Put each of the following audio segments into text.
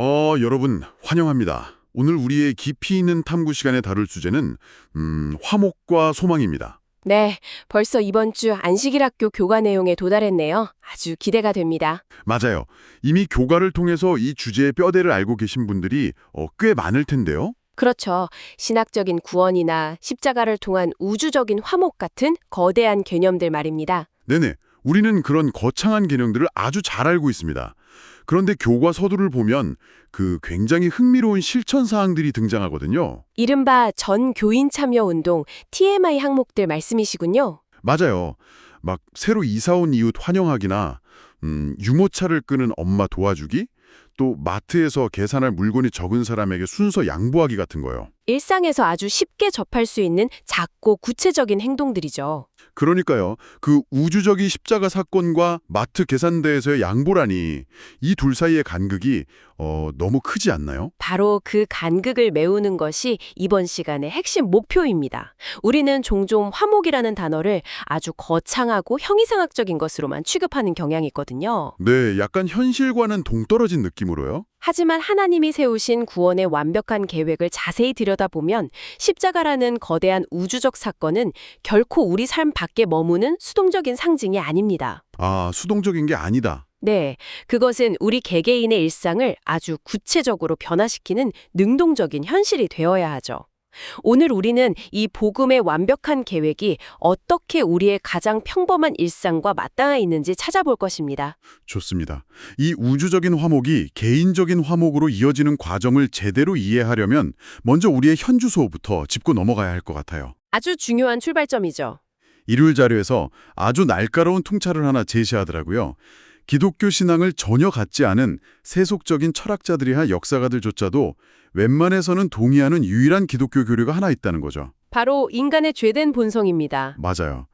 여러분 환영합니다. 오늘 우리의 깊이 있는 탐구 시간에 다룰 주제는 화목과 소망입니다. 네, 벌써 이번 주 안식일학교 교과 내용에 도달했네요. 아주 기대가 됩니다. 맞아요. 이미 교과를 통해서 이 주제의 뼈대를 알고 계신 분들이 꽤 많을 텐데요. 그렇죠. 신학적인 구원이나 십자가를 통한 우주적인 화목 같은 거대한 개념들 말입니다. 네네. 우리는 그런 거창한 개념들을 아주 잘 알고 있습니다. 그런데 교과 서두를 보면 굉장히 흥미로운 실천 사항들이 등장하거든요. 이른바 전 교인 참여 운동 TMI 항목들 말씀이시군요. 맞아요. 막 새로 이사 온 이웃 환영하기나 유모차를 끄는 엄마 도와주기, 또 마트에서 계산할 물건이 적은 사람에게 순서 양보하기 같은 거요. 일상에서 아주 쉽게 접할 수 있는 작고 구체적인 행동들이죠. 그러니까요. 그 우주적인 십자가 사건과 마트 계산대에서의 양보라니 이 둘 사이의 간극이 너무 크지 않나요? 바로 그 간극을 메우는 것이 이번 시간의 핵심 목표입니다. 우리는 종종 화목이라는 단어를 아주 거창하고 형이상학적인 것으로만 취급하는 경향이 있거든요. 네, 약간 현실과는 동떨어진 느낌으로요. 하지만 하나님이 세우신 구원의 완벽한 계획을 자세히 들여다보면 십자가라는 거대한 우주적 사건은 결코 우리 삶 밖에 머무는 수동적인 상징이 아닙니다. 아, 수동적인 게 아니다. 네, 그것은 우리 개개인의 일상을 아주 구체적으로 변화시키는 능동적인 현실이 되어야 하죠. 오늘 우리는 이 복음의 완벽한 계획이 어떻게 우리의 가장 평범한 일상과 맞닿아 있는지 찾아볼 것입니다. 좋습니다. 이 우주적인 화목이 개인적인 화목으로 이어지는 과정을 제대로 이해하려면 먼저 우리의 현주소부터 짚고 넘어가야 할 것 같아요. 아주 중요한 출발점이죠. 일요일 자료에서 아주 날카로운 통찰을 하나 제시하더라고요. 기독교 신앙을 전혀 갖지 않은 세속적인 철학자들이나 역사가들조차도 웬만해서는 동의하는 유일한 기독교 교류가 하나 있다는 거죠. 바로 인간의 죄된 본성입니다. 맞아요.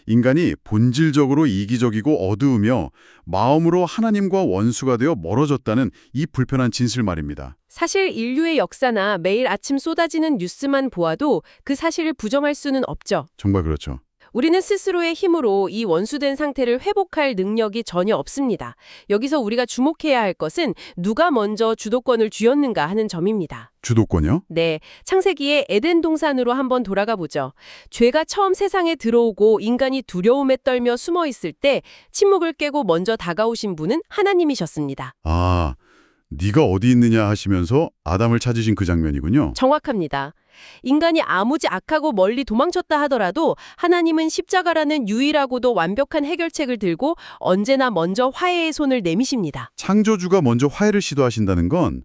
인간이 본질적으로 이기적이고 어두우며 마음으로 하나님과 원수가 되어 멀어졌다는 이 불편한 진실 말입니다. 사실 인류의 역사나 매일 아침 쏟아지는 뉴스만 보아도 그 사실을 부정할 수는 없죠. 정말 그렇죠. 우리는 스스로의 힘으로 이 원수된 상태를 회복할 능력이 전혀 없습니다. 여기서 우리가 주목해야 할 것은 누가 먼저 주도권을 쥐었는가 하는 점입니다. 주도권이요? 네, 창세기의 에덴 동산으로 한번 돌아가 보죠. 죄가 처음 세상에 들어오고 인간이 두려움에 떨며 숨어 있을 때 침묵을 깨고 먼저 다가오신 분은 하나님이셨습니다. 아, 네가 어디 있느냐 하시면서 아담을 찾으신 그 장면이군요. 정확합니다. 인간이 아무지 악하고 멀리 도망쳤다 하더라도 하나님은 십자가라는 유일하고도 완벽한 해결책을 들고 언제나 먼저 화해의 손을 내미십니다. 창조주가 먼저 화해를 시도하신다는 건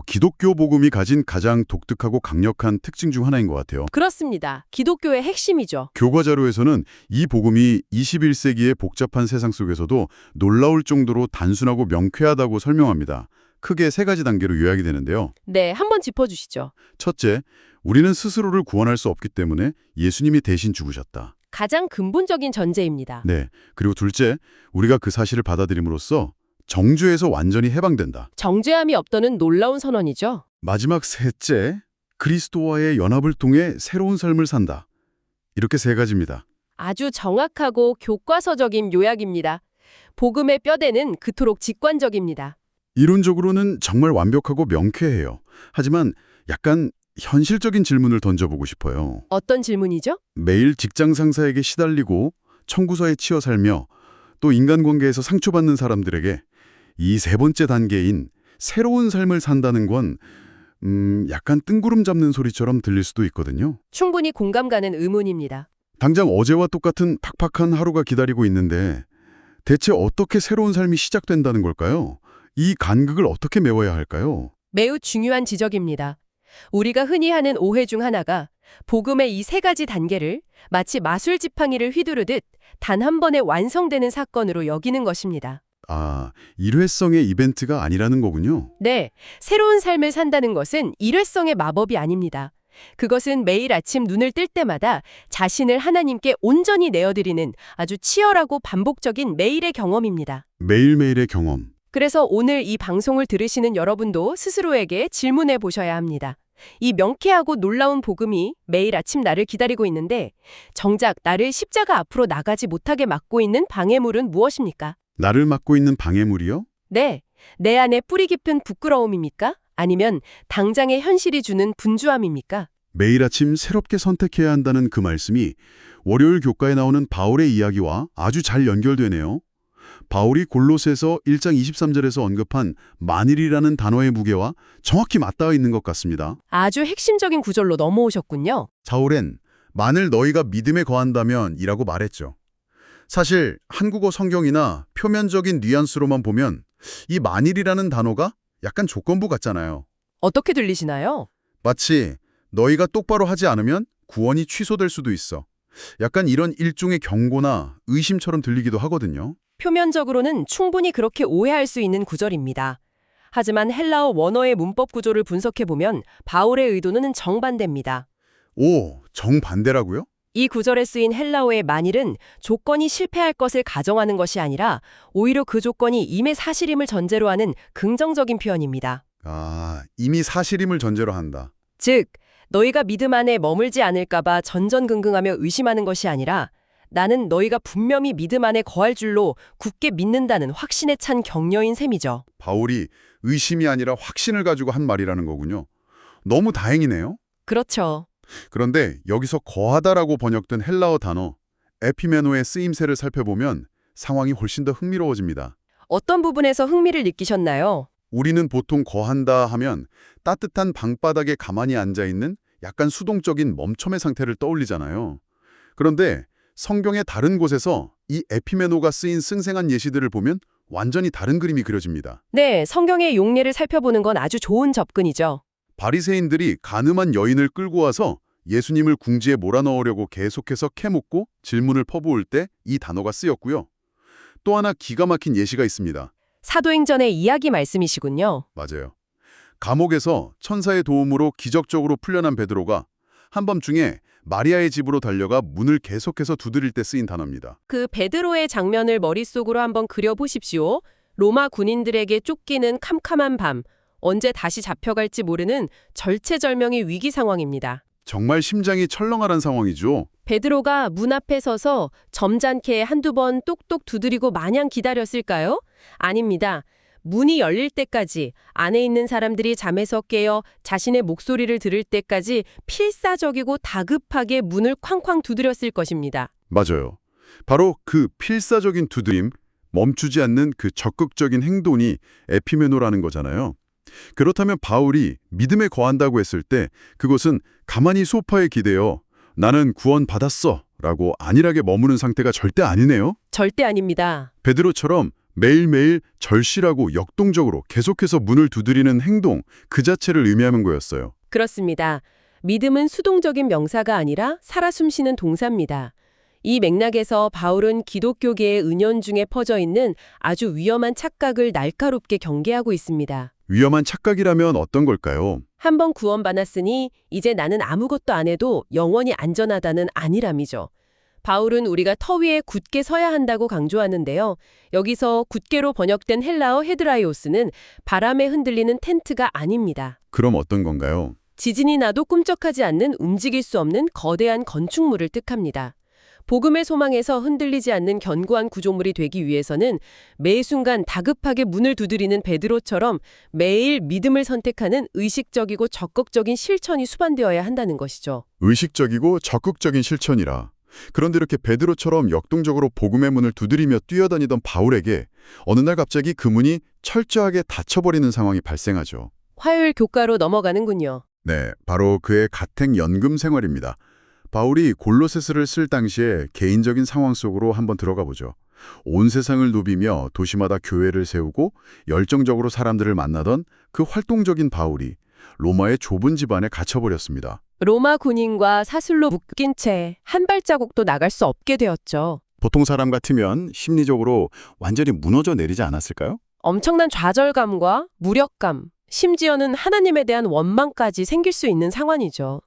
기독교 복음이 가진 가장 독특하고 강력한 특징 중 하나인 것 같아요. 그렇습니다. 기독교의 핵심이죠. 교과 자료에서는 이 복음이 21세기의 복잡한 세상 속에서도 놀라울 정도로 단순하고 명쾌하다고 설명합니다. 크게 세 가지 단계로 요약이 되는데요. 네, 한번 짚어주시죠. 첫째, 우리는 스스로를 구원할 수 없기 때문에 예수님이 대신 죽으셨다. 가장 근본적인 전제입니다. 네, 그리고 둘째, 우리가 그 사실을 받아들임으로써 정죄에서 완전히 해방된다. 정죄함이 없다는 놀라운 선언이죠. 마지막 셋째, 그리스도와의 연합을 통해 새로운 삶을 산다. 이렇게 세 가지입니다. 아주 정확하고 교과서적인 요약입니다. 복음의 뼈대는 그토록 직관적입니다. 이론적으로는 정말 완벽하고 명쾌해요. 하지만 약간 현실적인 질문을 던져보고 싶어요. 어떤 질문이죠? 매일 직장 상사에게 시달리고 청구서에 치여 살며 또 인간관계에서 상처받는 사람들에게 이 세 번째 단계인 새로운 삶을 산다는 건 약간 뜬구름 잡는 소리처럼 들릴 수도 있거든요. 충분히 공감 가는 의문입니다. 당장 어제와 똑같은 팍팍한 하루가 기다리고 있는데 대체 어떻게 새로운 삶이 시작된다는 걸까요? 이 간극을 어떻게 메워야 할까요? 매우 중요한 지적입니다. 우리가 흔히 하는 오해 중 하나가 복음의 이 세 가지 단계를 마치 마술 지팡이를 휘두르듯 단 한 번에 완성되는 사건으로 여기는 것입니다. 아, 일회성의 이벤트가 아니라는 거군요. 네, 새로운 삶을 산다는 것은 일회성의 마법이 아닙니다. 그것은 매일 아침 눈을 뜰 때마다 자신을 하나님께 온전히 내어드리는 아주 치열하고 반복적인 매일의 경험입니다. 매일매일의 경험. 그래서 오늘 이 방송을 들으시는 여러분도 스스로에게 질문해 보셔야 합니다. 이 명쾌하고 놀라운 복음이 매일 아침 나를 기다리고 있는데 정작 나를 십자가 앞으로 나가지 못하게 막고 있는 방해물은 무엇입니까? 나를 막고 있는 방해물이요? 네, 내 안에 뿌리 깊은 부끄러움입니까? 아니면 당장의 현실이 주는 분주함입니까? 매일 아침 새롭게 선택해야 한다는 그 말씀이 월요일 교과에 나오는 바울의 이야기와 아주 잘 연결되네요. 바울이 골로새서 1장 23절에서 언급한 만일이라는 단어의 무게와 정확히 맞닿아 있는 것 같습니다. 아주 핵심적인 구절로 넘어오셨군요. 사울은 만일 너희가 믿음에 거한다면 이라고 말했죠. 사실 한국어 성경이나 표면적인 뉘앙스로만 보면 이 만일이라는 단어가 약간 조건부 같잖아요. 어떻게 들리시나요? 마치 너희가 똑바로 하지 않으면 구원이 취소될 수도 있어. 약간 이런 일종의 경고나 의심처럼 들리기도 하거든요. 표면적으로는 충분히 그렇게 오해할 수 있는 구절입니다. 하지만 헬라어 원어의 문법 구조를 분석해보면 바울의 의도는 정반대입니다. 오, 정반대라고요? 이 구절에 쓰인 헬라어의 만일은 조건이 실패할 것을 가정하는 것이 아니라 오히려 그 조건이 이미 사실임을 전제로 하는 긍정적인 표현입니다. 아, 이미 사실임을 전제로 한다. 즉, 너희가 믿음 안에 머물지 않을까봐 전전긍긍하며 의심하는 것이 아니라 나는 너희가 분명히 믿음 안에 거할 줄로 굳게 믿는다는 확신에 찬 격려인 셈이죠. 바울이 의심이 아니라 확신을 가지고 한 말이라는 거군요. 너무 다행이네요. 그렇죠. 그런데 여기서 거하다라고 번역된 헬라어 단어 에피메노의 쓰임새를 살펴보면 상황이 훨씬 더 흥미로워집니다. 어떤 부분에서 흥미를 느끼셨나요? 우리는 보통 거한다 하면 따뜻한 방바닥에 가만히 앉아있는 약간 수동적인 멈춤의 상태를 떠올리잖아요. 그런데 성경의 다른 곳에서 이 에피메노가 쓰인 생생한 예시들을 보면 완전히 다른 그림이 그려집니다. 네, 성경의 용례를 살펴보는 건 아주 좋은 접근이죠. 바리새인들이 간음한 여인을 끌고 와서 예수님을 궁지에 몰아넣으려고 계속해서 캐묻고 질문을 퍼부을 때 이 단어가 쓰였고요. 또 하나 기가 막힌 예시가 있습니다. 사도행전의 이야기 말씀이시군요. 맞아요. 감옥에서 천사의 도움으로 기적적으로 풀려난 베드로가 한밤중에 마리아의 집으로 달려가 문을 계속해서 두드릴 때 쓰인 단어입니다. 그 베드로의 장면을 머릿속으로 한번 그려보십시오. 로마 군인들에게 쫓기는 캄캄한 밤, 언제 다시 잡혀갈지 모르는 절체절명의 위기 상황입니다. 정말 심장이 철렁하란 상황이죠. 베드로가 문 앞에 서서 점잖게 한두 번 똑똑 두드리고 마냥 기다렸을까요? 아닙니다. 문이 열릴 때까지 안에 있는 사람들이 잠에서 깨어 자신의 목소리를 들을 때까지 필사적이고 다급하게 문을 쾅쾅 두드렸을 것입니다. 맞아요. 바로 그 필사적인 두드림, 멈추지 않는 그 적극적인 행동이 에피메노라는 거잖아요. 그렇다면 바울이 믿음에 거한다고 했을 때 그것은 가만히 소파에 기대어 나는 구원 받았어 라고 안일하게 머무는 상태가 절대 아니네요. 절대 아닙니다. 베드로처럼 매일매일 절실하고 역동적으로 계속해서 문을 두드리는 행동 그 자체를 의미하는 거였어요. 그렇습니다. 믿음은 수동적인 명사가 아니라 살아 숨쉬는 동사입니다. 이 맥락에서 바울은 기독교계의 은연중에 퍼져 있는 아주 위험한 착각을 날카롭게 경계하고 있습니다. 위험한 착각이라면 어떤 걸까요? 한번 구원받았으니 이제 나는 아무것도 안 해도 영원히 안전하다는 안일함이죠. 바울은 우리가 터 위에 굳게 서야 한다고 강조하는데요. 여기서 굳게로 번역된 헬라어 헤드라이오스는 바람에 흔들리는 텐트가 아닙니다. 그럼 어떤 건가요? 지진이 나도 꿈쩍하지 않는 움직일 수 없는 거대한 건축물을 뜻합니다. 복음의 소망에서 흔들리지 않는 견고한 구조물이 되기 위해서는 매 순간 다급하게 문을 두드리는 베드로처럼 매일 믿음을 선택하는 의식적이고 적극적인 실천이 수반되어야 한다는 것이죠. 의식적이고 적극적인 실천이라. 그런데 이렇게 베드로처럼 역동적으로 복음의 문을 두드리며 뛰어다니던 바울에게 어느 날 갑자기 그 문이 철저하게 닫혀버리는 상황이 발생하죠. 화요일 교과로 넘어가는군요. 네, 바로 그의 가택 연금 생활입니다. 바울이 골로새서를 쓸 당시에 개인적인 상황 속으로 한번 들어가 보죠. 온 세상을 누비며 도시마다 교회를 세우고 열정적으로 사람들을 만나던 그 활동적인 바울이 로마의 좁은 집안에 갇혀버렸습니다. 로마 군인과 사슬로 묶인 채 한 발자국도 나갈 수 없게 되었죠. 보통 사람 같으면 심리적으로 완전히 무너져 내리지 않았을까요? 엄청난 좌절감과 무력감, 심지어는 하나님에 대한 원망까지 생길 수 있는 상황이죠.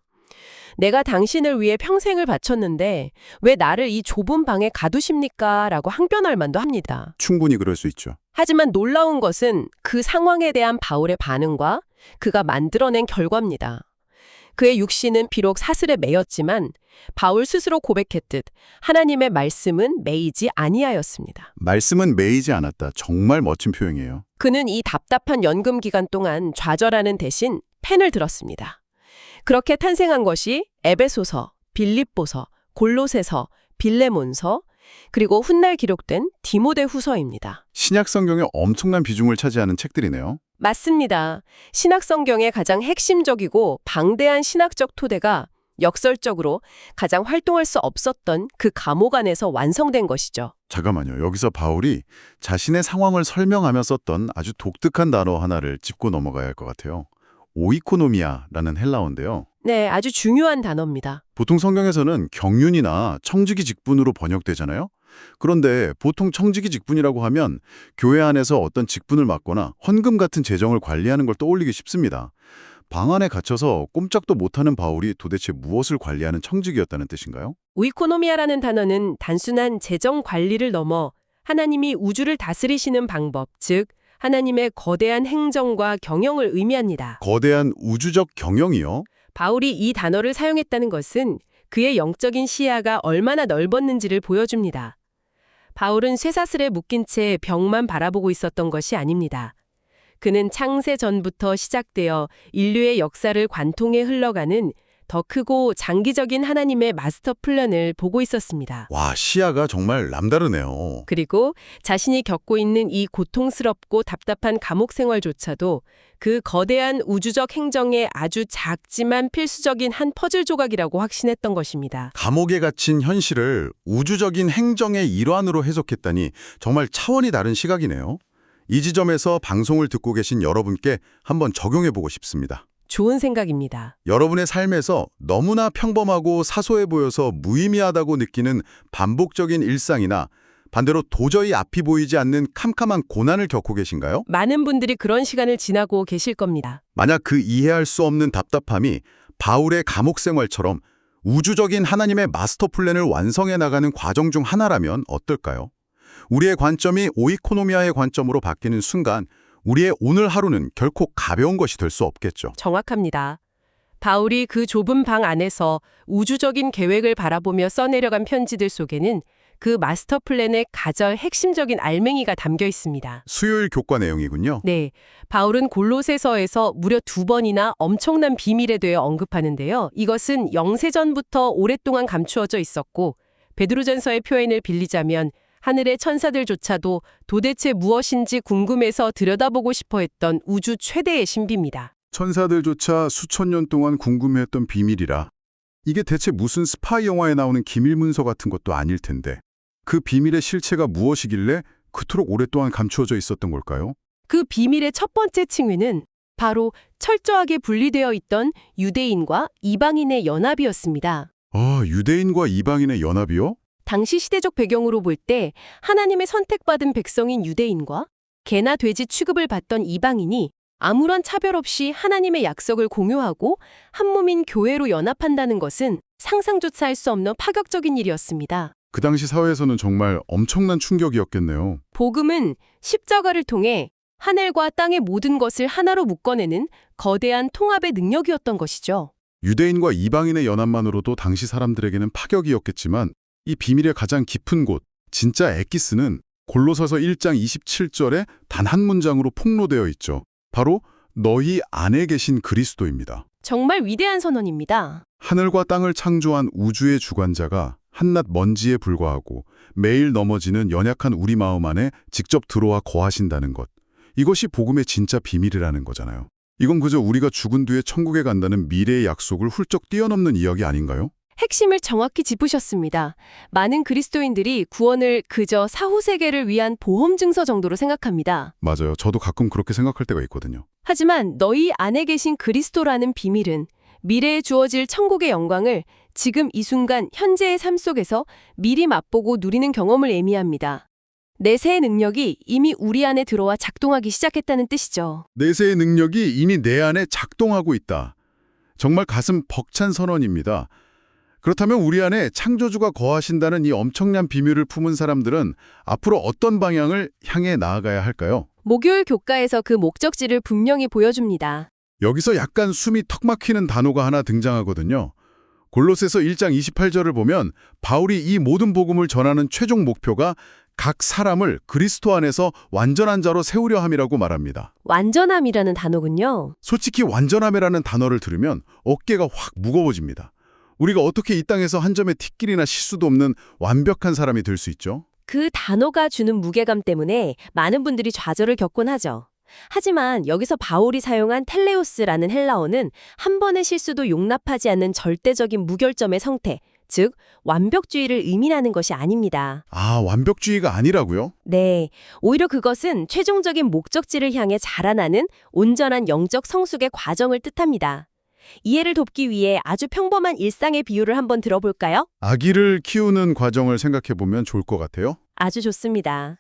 내가 당신을 위해 평생을 바쳤는데 왜 나를 이 좁은 방에 가두십니까? 라고 항변할 만도 합니다. 충분히 그럴 수 있죠. 하지만 놀라운 것은 그 상황에 대한 바울의 반응과 그가 만들어낸 결과입니다. 그의 육신은 비록 사슬에 매였지만 바울 스스로 고백했듯 하나님의 말씀은 매이지 아니하였습니다. 말씀은 매이지 않았다. 정말 멋진 표현이에요. 그는 이 답답한 연금 기간 동안 좌절하는 대신 펜을 들었습니다. 그렇게 탄생한 것이 에베소서, 빌립보서, 골로새서, 빌레몬서, 그리고 훗날 기록된 디모데후서입니다. 신약 성경에 엄청난 비중을 차지하는 책들이네요. 맞습니다. 신약 성경의 가장 핵심적이고 방대한 신학적 토대가 역설적으로 가장 활동할 수 없었던 그 감옥 안에서 완성된 것이죠. 잠깐만요. 여기서 바울이 자신의 상황을 설명하며 썼던 아주 독특한 단어 하나를 짚고 넘어가야 할 것 같아요. 오이코노미아라는 헬라어인데요. 네, 아주 중요한 단어입니다. 보통 성경에서는 경륜이나 청지기 직분으로 번역되잖아요. 그런데 보통 청지기 직분이라고 하면 교회 안에서 어떤 직분을 맡거나 헌금 같은 재정을 관리하는 걸 떠올리기 쉽습니다. 방 안에 갇혀서 꼼짝도 못하는 바울이 도대체 무엇을 관리하는 청직이었다는 뜻인가요? 오이코노미아라는 단어는 단순한 재정 관리를 넘어 하나님이 우주를 다스리시는 방법, 즉 하나님의 거대한 행정과 경영을 의미합니다. 거대한 우주적 경영이요? 바울이 이 단어를 사용했다는 것은 그의 영적인 시야가 얼마나 넓었는지를 보여줍니다. 바울은 쇠사슬에 묶인 채 벽만 바라보고 있었던 것이 아닙니다. 그는 창세 전부터 시작되어 인류의 역사를 관통해 흘러가는 더 크고 장기적인 하나님의 마스터 플랜을 보고 있었습니다. 와, 시야가 정말 남다르네요. 그리고 자신이 겪고 있는 이 고통스럽고 답답한 감옥 생활조차도 그 거대한 우주적 행정의 아주 작지만 필수적인 한 퍼즐 조각이라고 확신했던 것입니다. 감옥에 갇힌 현실을 우주적인 행정의 일환으로 해석했다니 정말 차원이 다른 시각이네요. 이 지점에서 방송을 듣고 계신 여러분께 한번 적용해보고 싶습니다. 좋은 생각입니다. 여러분의 삶에서 너무나 평범하고 사소해 보여서 무의미하다고 느끼는 반복적인 일상이나 반대로 도저히 앞이 보이지 않는 캄캄한 고난을 겪고 계신가요? 많은 분들이 그런 시간을 지나고 계실 겁니다. 만약 그 이해할 수 없는 답답함이 바울의 감옥 생활처럼 우주적인 하나님의 마스터 플랜을 완성해 나가는 과정 중 하나라면 어떨까요? 우리의 관점이 오이코노미아의 관점으로 바뀌는 순간 우리의 오늘 하루는 결코 가벼운 것이 될 수 없겠죠. 정확합니다. 바울이 그 좁은 방 안에서 우주적인 계획을 바라보며 써내려간 편지들 속에는 그 마스터 플랜의 가장 핵심적인 알맹이가 담겨 있습니다. 수요일 교과 내용이군요. 네, 바울은 골로새서에서 무려 2번이나 엄청난 비밀에 대해 언급하는데요. 이것은 영세전부터 오랫동안 감추어져 있었고 베드로전서의 표현을 빌리자면 하늘의 천사들조차도 도대체 무엇인지 궁금해서 들여다보고 싶어 했던 우주 최대의 신비입니다. 천사들조차 수천 년 동안 궁금해했던 비밀이라 이게 대체 무슨 스파이 영화에 나오는 기밀문서 같은 것도 아닐 텐데 그 비밀의 실체가 무엇이길래 그토록 오랫동안 감추어져 있었던 걸까요? 그 비밀의 첫 번째 층위는 바로 철저하게 분리되어 있던 유대인과 이방인의 연합이었습니다. 아, 유대인과 이방인의 연합이요? 당시 시대적 배경으로 볼 때 하나님의 선택받은 백성인 유대인과 개나 돼지 취급을 받던 이방인이 아무런 차별 없이 하나님의 약속을 공유하고 한 몸인 교회로 연합한다는 것은 상상조차 할 수 없는 파격적인 일이었습니다. 그 당시 사회에서는 정말 엄청난 충격이었겠네요. 복음은 십자가를 통해 하늘과 땅의 모든 것을 하나로 묶어내는 거대한 통합의 능력이었던 것이죠. 유대인과 이방인의 연합만으로도 당시 사람들에게는 파격이었겠지만 이 비밀의 가장 깊은 곳, 진짜 엑기스는 골로새서 1장 27절에 단 한 문장으로 폭로되어 있죠. 바로 너희 안에 계신 그리스도입니다. 정말 위대한 선언입니다. 하늘과 땅을 창조한 우주의 주관자가 한낱 먼지에 불과하고 매일 넘어지는 연약한 우리 마음 안에 직접 들어와 거하신다는 것. 이것이 복음의 진짜 비밀이라는 거잖아요. 이건 그저 우리가 죽은 뒤에 천국에 간다는 미래의 약속을 훌쩍 뛰어넘는 이야기 아닌가요? 핵심을 정확히 짚으셨습니다. 많은 그리스도인들이 구원을 그저 사후세계를 위한 보험 증서 정도로 생각합니다. 맞아요. 저도 가끔 그렇게 생각할 때가 있거든요. 하지만 너희 안에 계신 그리스도라는 비밀은 미래에 주어질 천국의 영광을 지금 이 순간 현재의 삶 속에서 미리 맛보고 누리는 경험을 의미합니다. 내세의 능력이 이미 우리 안에 들어와 작동하기 시작했다는 뜻이죠. 내세의 능력이 이미 내 안에 작동하고 있다. 정말 가슴 벅찬 선언입니다. 그렇다면 우리 안에 창조주가 거하신다는 이 엄청난 비밀을 품은 사람들은 앞으로 어떤 방향을 향해 나아가야 할까요? 목요일 교과에서 그 목적지를 분명히 보여줍니다. 여기서 약간 숨이 턱 막히는 단어가 하나 등장하거든요. 골로새서 1장 28절을 보면 바울이 이 모든 복음을 전하는 최종 목표가 각 사람을 그리스도 안에서 완전한 자로 세우려 함이라고 말합니다. 완전함이라는 단어군요. 솔직히 완전함이라는 단어를 들으면 어깨가 확 무거워집니다. 우리가 어떻게 이 땅에서 한 점의 티끌이나 실수도 없는 완벽한 사람이 될 수 있죠? 그 단어가 주는 무게감 때문에 많은 분들이 좌절을 겪곤 하죠. 하지만 여기서 바울이 사용한 텔레오스라는 헬라어는 한 번의 실수도 용납하지 않는 절대적인 무결점의 상태, 즉 완벽주의를 의미하는 것이 아닙니다. 아, 완벽주의가 아니라고요? 네, 오히려 그것은 최종적인 목적지를 향해 자라나는 온전한 영적 성숙의 과정을 뜻합니다. 이해를 돕기 위해 아주 평범한 일상의 비유를 한번 들어볼까요? 아기를 키우는 과정을 생각해보면 좋을 것 같아요. 아주 좋습니다.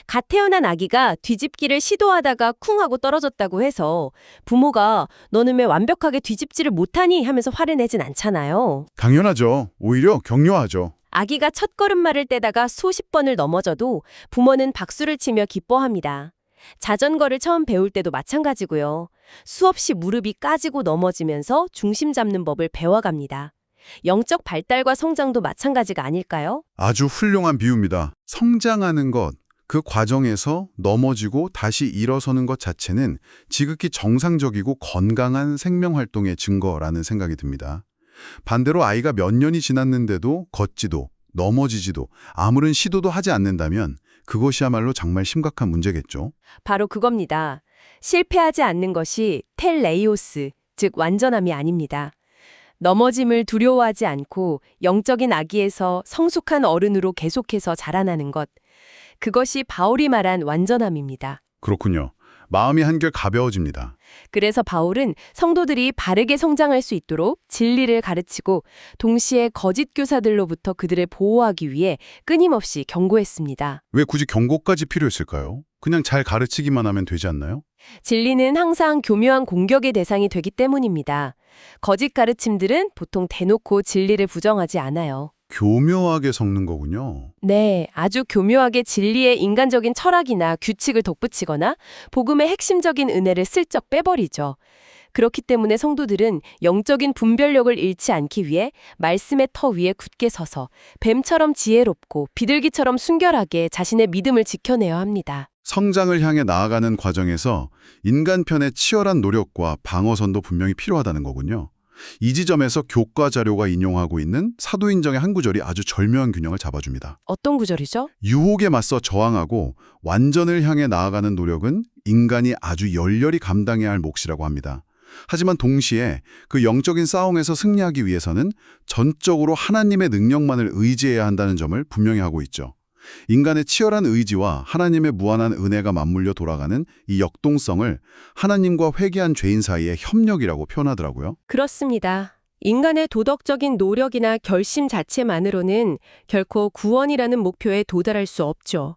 갓 태어난 아기가 뒤집기를 시도하다가 쿵 하고 떨어졌다고 해서 부모가 너는 왜 완벽하게 뒤집지를 못하니 하면서 화를 내진 않잖아요. 당연하죠. 오히려 격려하죠. 아기가 첫 걸음마를 떼다가 수십 번을 넘어져도 부모는 박수를 치며 기뻐합니다. 자전거를 처음 배울 때도 마찬가지고요. 수없이 무릎이 까지고 넘어지면서 중심 잡는 법을 배워갑니다. 영적 발달과 성장도 마찬가지가 아닐까요? 아주 훌륭한 비유입니다. 성장하는 것, 그 과정에서 넘어지고 다시 일어서는 것 자체는 지극히 정상적이고 건강한 생명활동의 증거라는 생각이 듭니다. 반대로 아이가 몇 년이 지났는데도 걷지도 넘어지지도 아무런 시도도 하지 않는다면 그것이야말로 정말 심각한 문제겠죠. 바로 그겁니다. 실패하지 않는 것이 텔레이오스, 즉 완전함이 아닙니다. 넘어짐을 두려워하지 않고 영적인 아기에서 성숙한 어른으로 계속해서 자라나는 것. 그것이 바울이 말한 완전함입니다. 그렇군요. 마음이 한결 가벼워집니다. 그래서 바울은 성도들이 바르게 성장할 수 있도록 진리를 가르치고 동시에 거짓 교사들로부터 그들을 보호하기 위해 끊임없이 경고했습니다. 왜 굳이 경고까지 필요했을까요? 그냥 잘 가르치기만 하면 되지 않나요? 진리는 항상 교묘한 공격의 대상이 되기 때문입니다. 거짓 가르침들은 보통 대놓고 진리를 부정하지 않아요. 교묘하게 섞는 거군요. 네, 아주 교묘하게 진리의 인간적인 철학이나 규칙을 덧붙이거나 복음의 핵심적인 은혜를 슬쩍 빼버리죠. 그렇기 때문에 성도들은 영적인 분별력을 잃지 않기 위해 말씀의 터 위에 굳게 서서 뱀처럼 지혜롭고 비둘기처럼 순결하게 자신의 믿음을 지켜내야 합니다. 성장을 향해 나아가는 과정에서 인간편의 치열한 노력과 방어선도 분명히 필요하다는 거군요. 이 지점에서 교과 자료가 인용하고 있는 사도인정의 한 구절이 아주 절묘한 균형을 잡아줍니다. 어떤 구절이죠? 유혹에 맞서 저항하고 완전을 향해 나아가는 노력은 인간이 아주 열렬히 감당해야 할 몫이라고 합니다. 하지만 동시에 그 영적인 싸움에서 승리하기 위해서는 전적으로 하나님의 능력만을 의지해야 한다는 점을 분명히 하고 있죠. 인간의 치열한 의지와 하나님의 무한한 은혜가 맞물려 돌아가는 이 역동성을 하나님과 회개한 죄인 사이의 협력이라고 표현하더라고요. 그렇습니다. 인간의 도덕적인 노력이나 결심 자체만으로는 결코 구원이라는 목표에 도달할 수 없죠.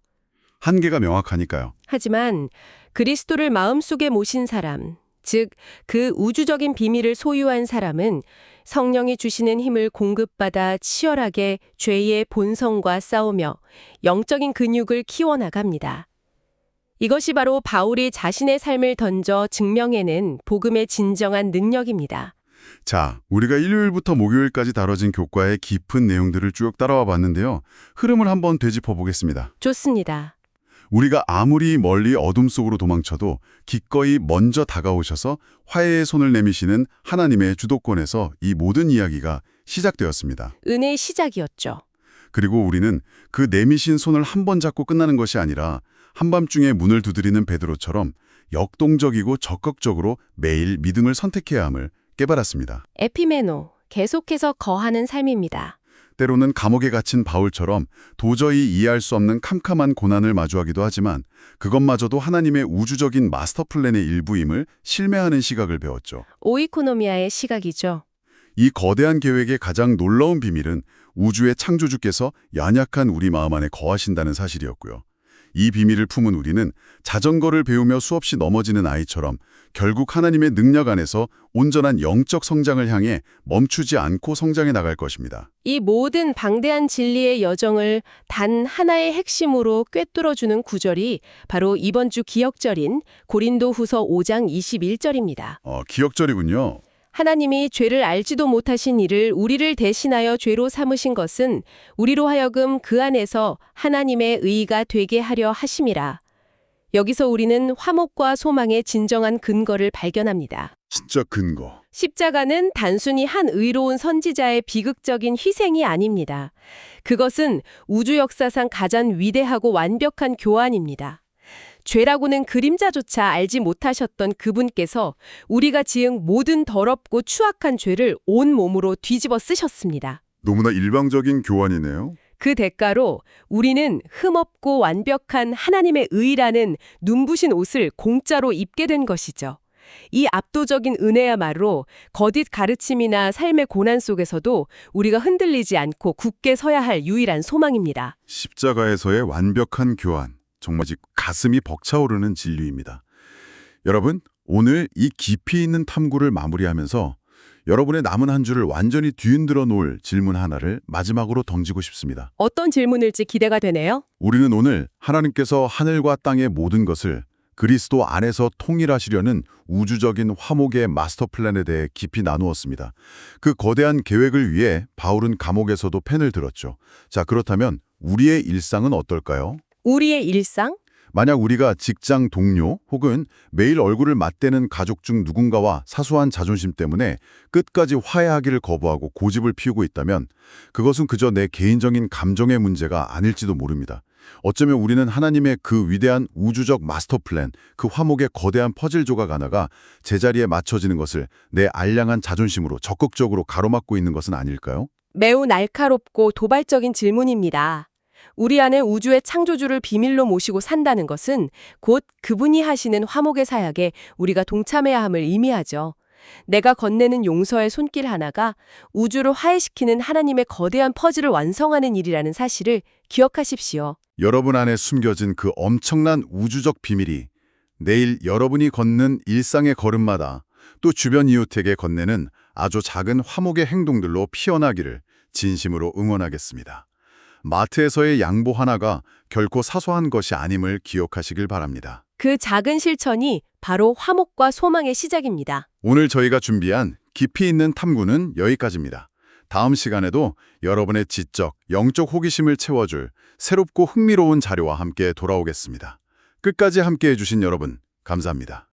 한계가 명확하니까요. 하지만 그리스도를 마음속에 모신 사람, 즉 그 우주적인 비밀을 소유한 사람은 성령이 주시는 힘을 공급받아 치열하게 죄의 본성과 싸우며 영적인 근육을 키워나갑니다. 이것이 바로 바울이 자신의 삶을 던져 증명해낸 복음의 진정한 능력입니다. 자, 우리가 일요일부터 목요일까지 다뤄진 교과의 깊은 내용들을 쭉 따라와 봤는데요. 흐름을 한번 되짚어 보겠습니다. 좋습니다. 우리가 아무리 멀리 어둠 속으로 도망쳐도 기꺼이 먼저 다가오셔서 화해의 손을 내미시는 하나님의 주도권에서 이 모든 이야기가 시작되었습니다. 은혜의 시작이었죠. 그리고 우리는 그 내미신 손을 한 번 잡고 끝나는 것이 아니라 한밤중에 문을 두드리는 베드로처럼 역동적이고 적극적으로 매일 믿음을 선택해야 함을 깨달았습니다. 에피메노, 계속해서 거하는 삶입니다. 때로는 감옥에 갇힌 바울처럼 도저히 이해할 수 없는 캄캄한 고난을 마주하기도 하지만 그것마저도 하나님의 우주적인 마스터 플랜의 일부임을 실매하는 시각을 배웠죠. 오이코노미아의 시각이죠. 이 거대한 계획의 가장 놀라운 비밀은 우주의 창조주께서 연약한 우리 마음 안에 거하신다는 사실이었고요. 이 비밀을 품은 우리는 자전거를 배우며 수없이 넘어지는 아이처럼 결국 하나님의 능력 안에서 온전한 영적 성장을 향해 멈추지 않고 성장해 나갈 것입니다. 이 모든 방대한 진리의 여정을 단 하나의 핵심으로 꿰뚫어주는 구절이 바로 이번 주 기억절인 고린도후서 5장 21절입니다. 기억절이군요. 하나님이 죄를 알지도 못하신 이를 우리를 대신하여 죄로 삼으신 것은 우리로 하여금 그 안에서 하나님의 의가 되게 하려 하심이라. 여기서 우리는 화목과 소망의 진정한 근거를 발견합니다. 진짜 근거. 십자가는 단순히 한 의로운 선지자의 비극적인 희생이 아닙니다. 그것은 우주 역사상 가장 위대하고 완벽한 교환입니다. 죄라고는 그림자조차 알지 못하셨던 그분께서 우리가 지은 모든 더럽고 추악한 죄를 온 몸으로 뒤집어 쓰셨습니다. 너무나 일방적인 교환이네요. 그 대가로 우리는 흠없고 완벽한 하나님의 의라는 눈부신 옷을 공짜로 입게 된 것이죠. 이 압도적인 은혜야말로 거짓 가르침이나 삶의 고난 속에서도 우리가 흔들리지 않고 굳게 서야 할 유일한 소망입니다. 십자가에서의 완벽한 교환. 정말 가슴이 벅차오르는 진리입니다. 여러분, 오늘 이 깊이 있는 탐구를 마무리하면서 여러분의 남은 한 주를 완전히 뒤흔들어 놓을 질문 하나를 마지막으로 던지고 싶습니다. 어떤 질문일지 기대가 되네요. 우리는 오늘 하나님께서 하늘과 땅의 모든 것을 그리스도 안에서 통일하시려는 우주적인 화목의 마스터 플랜에 대해 깊이 나누었습니다. 그 거대한 계획을 위해 바울은 감옥에서도 펜을 들었죠. 자, 그렇다면 우리의 일상은 어떨까요? 우리의 일상? 만약 우리가 직장 동료 혹은 매일 얼굴을 맞대는 가족 중 누군가와 사소한 자존심 때문에 끝까지 화해하기를 거부하고 고집을 피우고 있다면 그것은 그저 내 개인적인 감정의 문제가 아닐지도 모릅니다. 어쩌면 우리는 하나님의 그 위대한 우주적 마스터 플랜, 그 화목의 거대한 퍼즐 조각 하나가 제자리에 맞춰지는 것을 내 알량한 자존심으로 적극적으로 가로막고 있는 것은 아닐까요? 매우 날카롭고 도발적인 질문입니다. 우리 안에 우주의 창조주를 비밀로 모시고 산다는 것은 곧 그분이 하시는 화목의 사역에 우리가 동참해야 함을 의미하죠. 내가 건네는 용서의 손길 하나가 우주를 화해시키는 하나님의 거대한 퍼즐을 완성하는 일이라는 사실을 기억하십시오. 여러분 안에 숨겨진 그 엄청난 우주적 비밀이 내일 여러분이 걷는 일상의 걸음마다 또 주변 이웃에게 건네는 아주 작은 화목의 행동들로 피어나기를 진심으로 응원하겠습니다. 마트에서의 양보 하나가 결코 사소한 것이 아님을 기억하시길 바랍니다. 그 작은 실천이 바로 화목과 소망의 시작입니다. 오늘 저희가 준비한 깊이 있는 탐구는 여기까지입니다. 다음 시간에도 여러분의 지적, 영적 호기심을 채워줄 새롭고 흥미로운 자료와 함께 돌아오겠습니다. 끝까지 함께해 주신 여러분, 감사합니다.